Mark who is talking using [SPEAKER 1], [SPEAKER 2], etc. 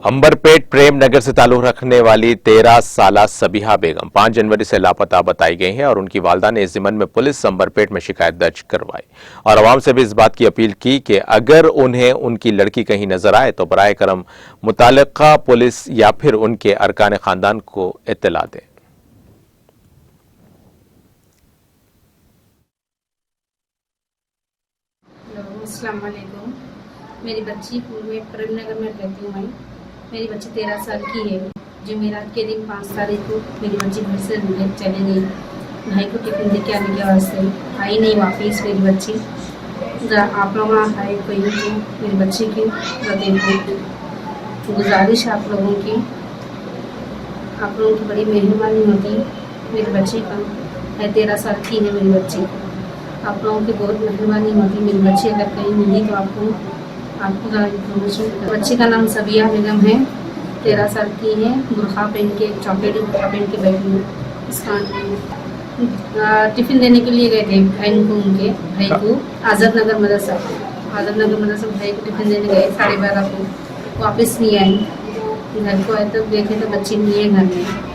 [SPEAKER 1] अंबरपेट प्रेम नगर से ताल्लुक रखने वाली 13 साला सबिहा बेगम 5 जनवरी से लापता बताई गई हैं और उनकी वालदा ने इस ज़िम्मन में पुलिस अंबरपेट में शिकायत दर्ज करवाई और अवाम से भी इस बात की अपील की कि अगर उन्हें उनकी लड़की कहीं नजर आए तो बराए करम मुताल्लिका पुलिस या फिर उनके अरकान खानदान को इत्तला दें।
[SPEAKER 2] अस्सलाम वालेकुम। मेरी बच्ची पूर्व में प्रेम नगर में रहती हूँ मैं। मेरी बच्ची 13 साल की है। जुमेरात के दिन 5 तारीख को मेरी बच्ची घर से चली गई भाई को टिफिन दे के आने के वास्ते। आई नहीं वापस मेरी बच्ची। आप लोग भाई को मेरी बच्ची की देखो गुजारिश आप लोगों की बड़ी मेहरबानी होती मेरी बच्ची का है। 13 साल की है मेरी बच्ची। आप लोगों की बहुत मेहरबानी होती। मेरी बच्ची अगर कहीं मिली तो आपको ज़रा इन्फॉर्मेशन। बच्ची का नाम सबिहा बेगम है, 13 साल की है। बुरखा पहन के, चॉकलेटी बुरखा पहन के बैठी है। इसका टिफ़िन देने के लिए गए थे बहन को, उनके भाई को आज़ाद नगर मदरसा भाई को टिफ़िन देने गए 12:30 को। वापस नहीं आई। घर को आए तब देखे तो बच्ची नहीं है घर में।